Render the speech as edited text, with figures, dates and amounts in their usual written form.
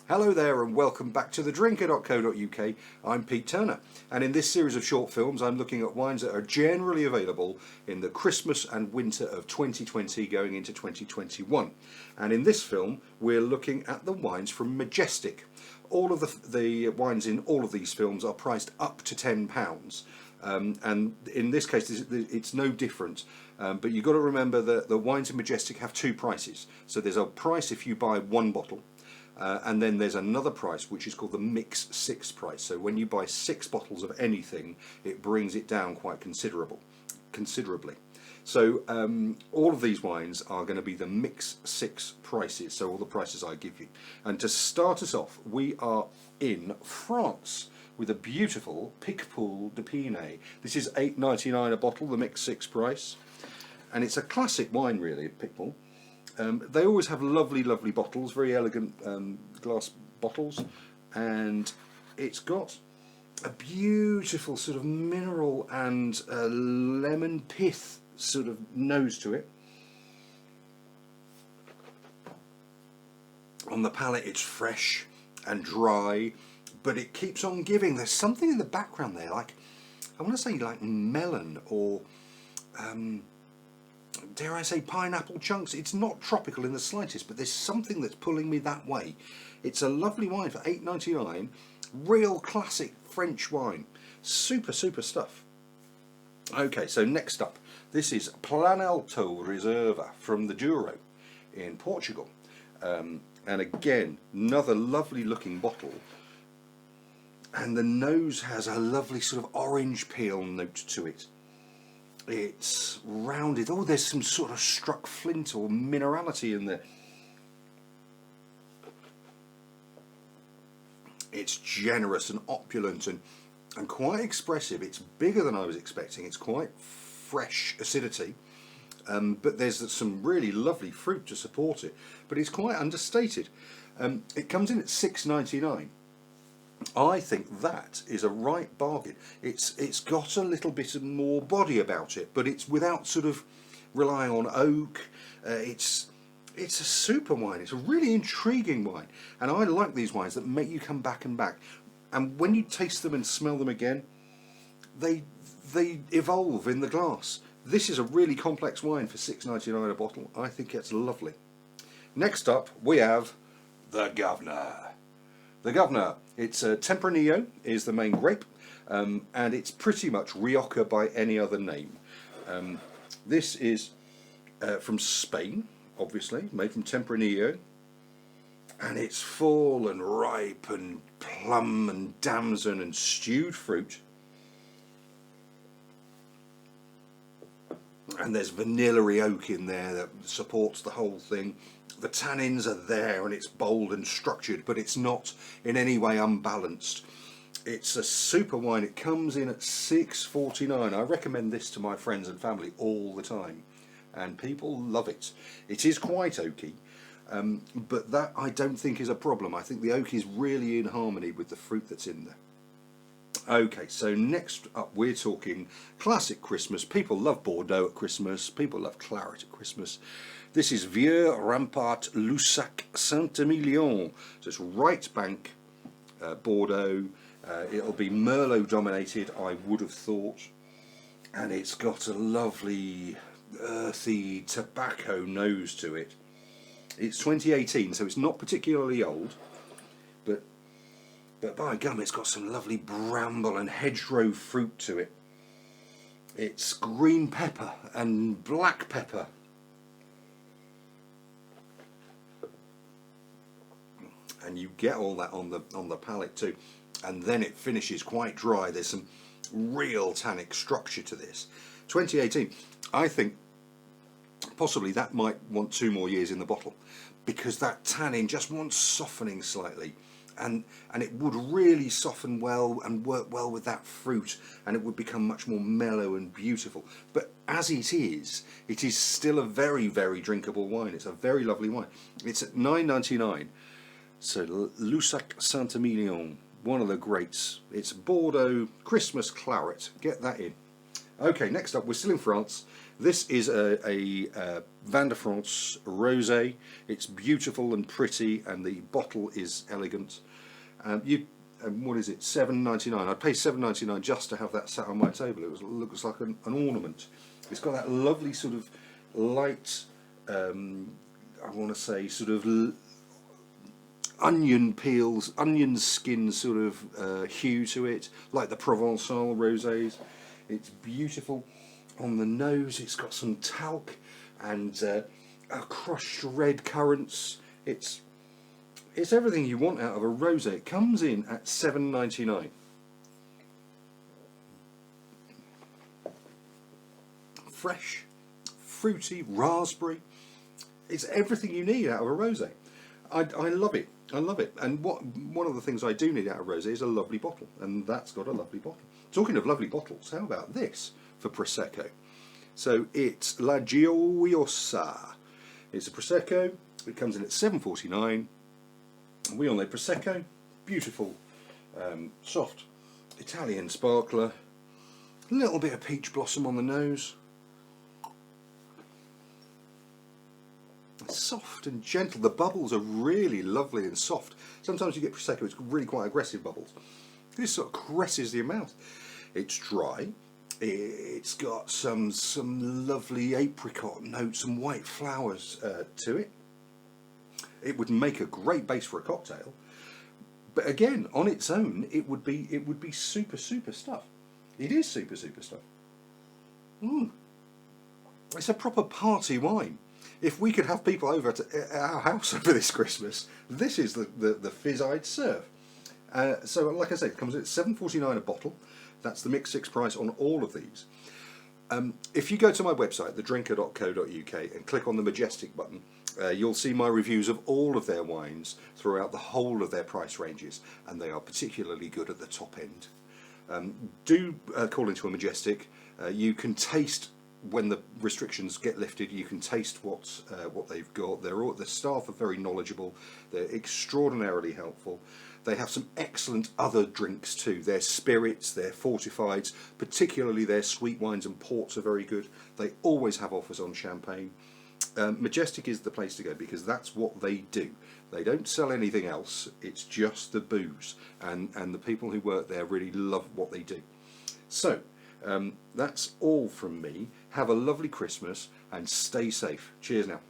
Hello there and welcome back to thedrinker.co.uk. I'm Pete Turner, and in this series of short films I'm looking at wines that are generally available in the Christmas and winter of 2020 going into 2021. And in this film we're looking at the wines from Majestic. All of the wines in all of these films are priced up to £10. And in this case it's no different, but you've got to remember that the wines in Majestic have two prices. So there's a price if you buy one bottle, and then there's another price which is called the Mix 6 price. So when you buy 6 bottles of anything, it brings it down quite considerably. So all of these wines are going to be the Mix 6 prices, so all the prices I give you. And to start us off, we are in France with a beautiful Picpoul de Pinet. This is £8.99 a bottle, the Mix 6 price. And it's a classic wine really, Picpoul. They always have lovely bottles, very elegant glass bottles, and it's got a beautiful sort of mineral and lemon pith sort of nose to it. On the palate it's fresh and dry, but it keeps on giving. There's something in the background there, like, I want to say like melon or dare I say pineapple chunks. It's not tropical in the slightest, but there's something that's pulling me that way. It's a lovely wine for £8.99, real classic French wine. Super stuff. Okay, so next up, this is Planalto Reserva from the Douro in Portugal. And again, another lovely looking bottle. And the nose has a lovely sort of orange peel note to it. It's rounded. Oh, there's some sort of struck flint or minerality in there. It's generous and opulent and quite expressive. It's bigger than I was expecting. It's quite fresh acidity, but there's some really lovely fruit to support it. But it's quite understated. It comes in at £6.99. I think that is a right bargain. It's got a little bit more body about it, but it's without sort of relying on oak. It's a super wine. It's a really intriguing wine, and I like these wines that make you come back and back. And when you taste them and smell them again, they evolve in the glass. This is a really complex wine for £6.99 a bottle. I think it's lovely. Next up we have the Guv'nor. The Guv'nor, it's Tempranillo is the main grape, and it's pretty much Rioja by any other name. This is from Spain, obviously, made from Tempranillo, and it's full and ripe and plum and damson and stewed fruit. And there's vanilla-y oak in there that supports the whole thing. The tannins are there and it's bold and structured, but it's not in any way unbalanced. It's a super wine. It comes in at £6.49. I recommend this to my friends and family all the time, and people love it. It is quite oaky, but that I don't think is a problem. I think the oak is really in harmony with the fruit that's in there. Okay, so next up we're talking classic Christmas. People love Bordeaux at Christmas. People love Claret at Christmas. This is Vieux, Rampart, Lussac, Saint-Emillion. So it's right bank Bordeaux. It'll be Merlot dominated, I would have thought. And it's got a lovely earthy tobacco nose to it. It's 2018, so it's not particularly old. But by gum, it's got some lovely bramble and hedgerow fruit to it. It's green pepper and black pepper. And you get all that on the palate too. And then it finishes quite dry. There's some real tannic structure to this. 2018, I think possibly that might want 2 more years in the bottle, because that tannin just wants softening slightly. And it would really soften well and work well with that fruit, and it would become much more mellow and beautiful. But as it is still a very drinkable wine. It's a very lovely wine. It's at £9.99. So Lussac Saint-Emillion, one of the greats. It's Bordeaux Christmas Claret. Get that in. Okay, next up, we're still in France. This is a Vin de France Rosé. It's beautiful and pretty, and the bottle is elegant. What is it? £7.99. I'd pay £7.99 just to have that sat on my table. It looks like an ornament. It's got that lovely sort of light, I want to say, sort of onion peels, onion skin sort of hue to it, like the Provençal rosés. It's beautiful. On the nose, it's got some talc and crushed red currants. It's everything you want out of a rosé. It comes in at £7.99. Fresh, fruity, raspberry. It's everything you need out of a rosé. I love it. I love it. And one of the things I do need out of rosé is a lovely bottle, and that's got a lovely bottle. Talking of lovely bottles, how about this for Prosecco? So it's La Gioiosa. It's a Prosecco. It comes in at £7.49. We all know Prosecco. Beautiful, soft Italian sparkler. A little bit of peach blossom on the nose. Soft and gentle. The bubbles are really lovely and soft. Sometimes you get Prosecco, it's really quite aggressive bubbles. This sort of caresses the mouth. It's dry. It's got some lovely apricot notes and white flowers to it. It would make a great base for a cocktail. But again, on its own, it would be super stuff. It is super stuff. It's a proper party wine. If we could have people over to our house over this Christmas, this is the fizz I'd serve. So, like I said, it comes at £7.49 a bottle. That's the mixed six price on all of these. If you go to my website, thedrinker.co.uk, and click on the Majestic button, you'll see my reviews of all of their wines throughout the whole of their price ranges, and they are particularly good at the top end. Do call into a Majestic. You can taste, when the restrictions get lifted, you can taste what they've got. The staff are very knowledgeable. They're extraordinarily helpful. They have some excellent other drinks too. Their spirits, their fortifieds, particularly their sweet wines and ports are very good. They always have offers on champagne. Majestic is the place to go because that's what they do. They don't sell anything else. It's just the booze, and the people who work there really love what they do. So that's all from me. Have a lovely Christmas and stay safe. Cheers now.